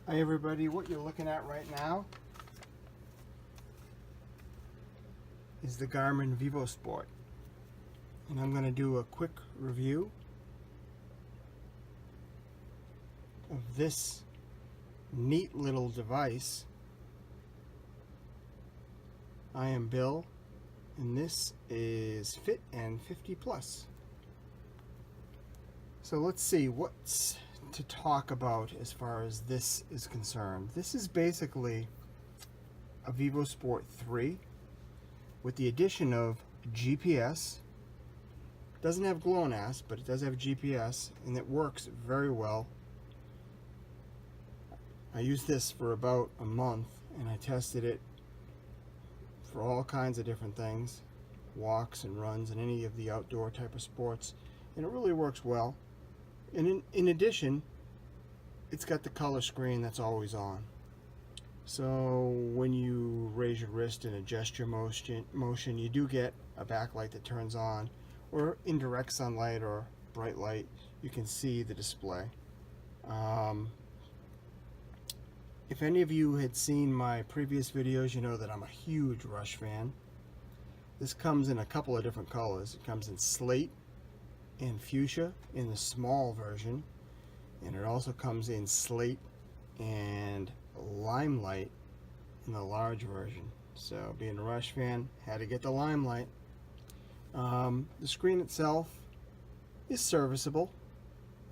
Hi everybody, what you're looking at right now is the Garmin Vivosport, and I'm going to do a quick review of this neat little device. I am Bill, and this is Fit and 50 Plus. So let's see what's to talk about as far as this is concerned. This is basically a Vivosport 3 with the addition of GPS. It doesn't have GLONASS, but it does have GPS, and it works very well. I used this for about a month, and I tested it for all kinds of different things, walks and runs and any of the outdoor type of sports, and it really works well. And in addition, it's got the color screen that's always on. So when you raise your wrist in a gesture motion, you do get a backlight that turns on, or in direct sunlight or bright light, you can see the display. If any of you had seen my previous videos, you know that I'm a huge Rush fan. This comes in a couple of different colors. It comes in slate and fuchsia in the small version, and it also comes in slate and limelight in the large version. So being a Rush fan, had to get the limelight. The screen itself is serviceable,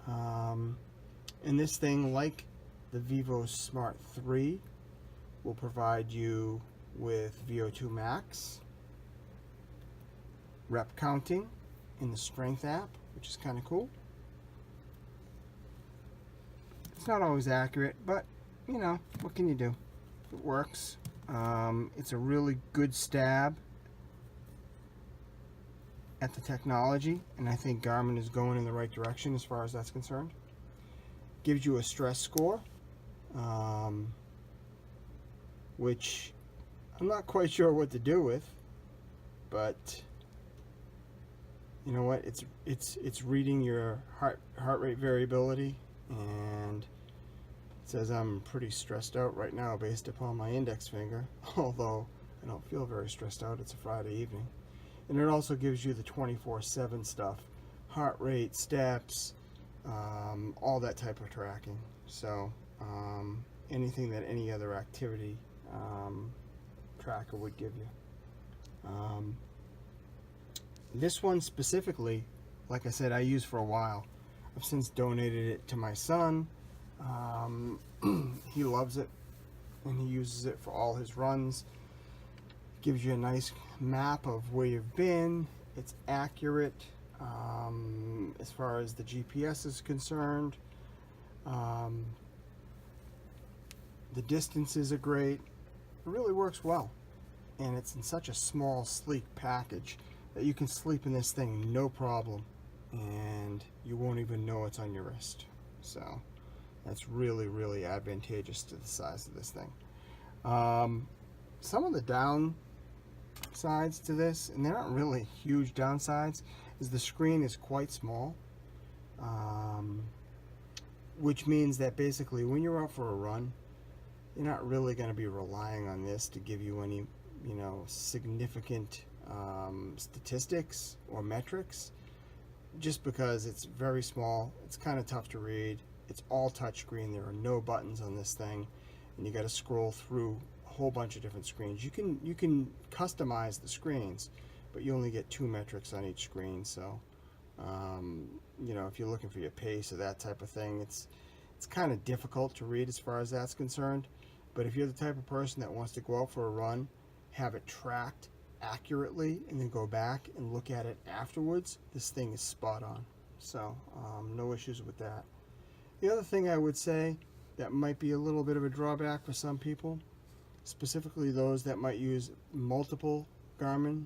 and this thing, like the Vivo Smart 3, will provide you with VO2 max, rep counting in the strength app, which is kind of cool. It's not always accurate, but you know, what can you do? It works. It's a really good stab at the technology, and I think Garmin is going in the right direction as far as that's concerned. Gives you a stress score, which I'm not quite sure what to do with, but you know what? It's reading your heart rate variability, and it says I'm pretty stressed out right now based upon my index finger, although I don't feel very stressed out. It's a Friday evening. And it also gives you the 24/7 stuff, heart rate, steps, all that type of tracking. So anything that any other activity tracker would give you. This one specifically, like I said, I used for a while. I've since donated it to my son. He loves it, and he uses it for all his runs. Gives you a nice map of where you've been. It's accurate as far as the GPS is concerned. The distances are great. It really works well, and it's in such a small, sleek package that you can sleep in this thing no problem, and you won't even know it's on your wrist. So that's really, really advantageous to the size of this thing. Some of the downsides to this, and they're not really huge downsides, is the screen is quite small, which means that basically when you're out for a run, you're not really going to be relying on this to give you any, you know, significant statistics or metrics, just because it's very small. It's kind of tough to read. It's all touchscreen. There are no buttons on this thing, and you got to scroll through a whole bunch of different screens. You can customize the screens, but you only get 2 metrics on each screen. So you know, if you're looking for your pace or that type of thing, it's kind of difficult to read as far as that's concerned. But if you're the type of person that wants to go out for a run, have it tracked accurately, and then go back and look at it afterwards, this thing is spot on. So no issues with that. The other thing I would say that might be a little bit of a drawback for some people, specifically those that might use multiple Garmin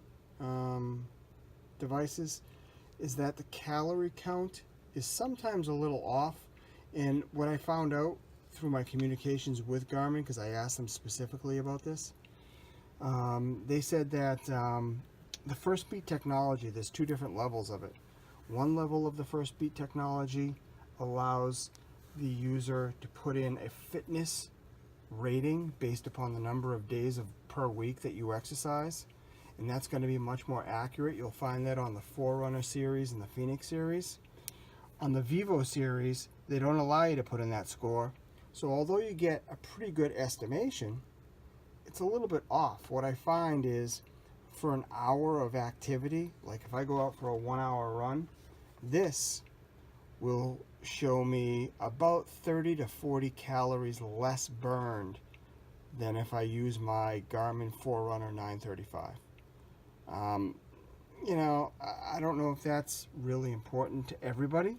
devices, is that the calorie count is sometimes a little off. And what I found out through my communications with Garmin, because I asked them specifically about this, they said that the first beat technology, there's 2 different levels of it. One level of the first beat technology allows the user to put in a fitness rating based upon the number of days per week that you exercise, and that's going to be much more accurate. You'll find that on the Forerunner series and the Phoenix series. On the Vivo series, they don't allow you to put in that score, so although you get a pretty good estimation, it's a little bit off. What I find is for an hour of activity, like if I go out for a 1 hour run, this will show me about 30 to 40 calories less burned than if I use my Garmin Forerunner 935. You know, I don't know if that's really important to everybody.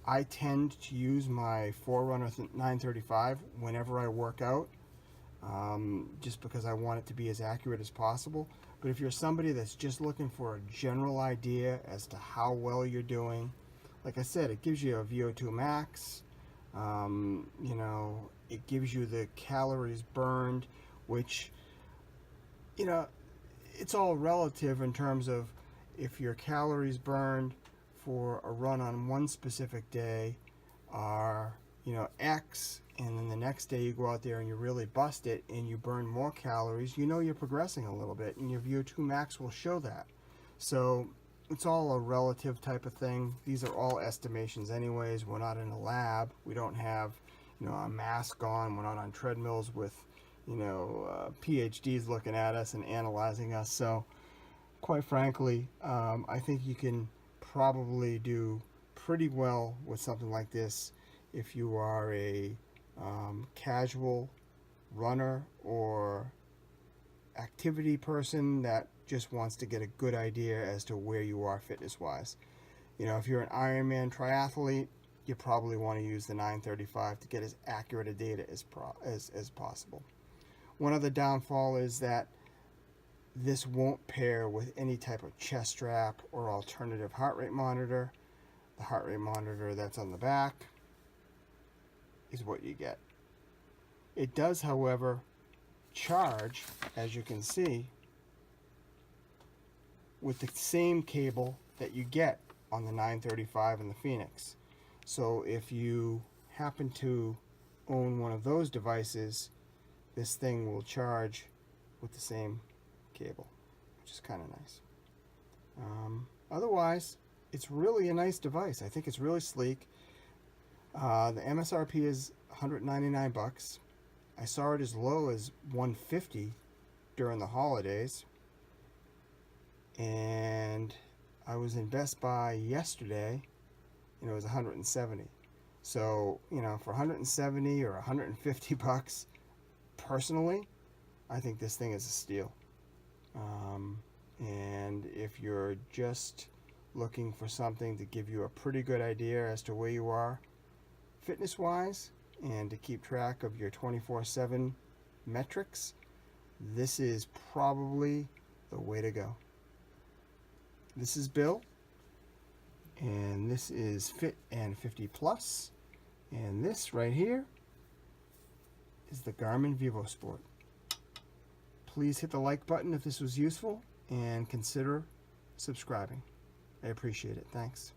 I tend to use my Forerunner 935 whenever I work out, just because I want it to be as accurate as possible. But if you're somebody that's just looking for a general idea as to how well you're doing, like I said, it gives you a VO2 max. You know, it gives you the calories burned, which, you know, it's all relative in terms of if your calories burned for a run on one specific day are, you know, X, and then the next day you go out there and you really bust it and you burn more calories, you know you're progressing a little bit, and your VO2 max will show that. So it's all a relative type of thing. These are all estimations anyways. We're not in a lab. We don't have, you know, a mask on. We're not on treadmills with, you know, PhDs looking at us and analyzing us. So quite frankly, I think you can probably do pretty well with something like this if you are a casual runner or activity person that just wants to get a good idea as to where you are fitness wise. You know, if you're an Ironman triathlete, you probably want to use the 935 to get as accurate a data as possible. One other downfall is that this won't pair with any type of chest strap or alternative heart rate monitor. The heart rate monitor that's on the back is what you get. It does, however, charge, as you can see, with the same cable that you get on the 935 and the Phoenix. So if you happen to own one of those devices, this thing will charge with the same cable, which is kind of nice. Otherwise, it's really a nice device. I think it's really sleek. The MSRP is $199. I saw it as low as $150 during the holidays, and I was in Best Buy yesterday and it was $170. So, you know, for $170 or $150, personally, I think this thing is a steal. And if you're just looking for something to give you a pretty good idea as to where you are fitness wise and to keep track of your 24/7 metrics, this is probably the way to go. This is Bill, and this is Fit and 50 Plus, and this right here is the Garmin Vivosport. Please hit the like button if this was useful and consider subscribing. I appreciate it. Thanks.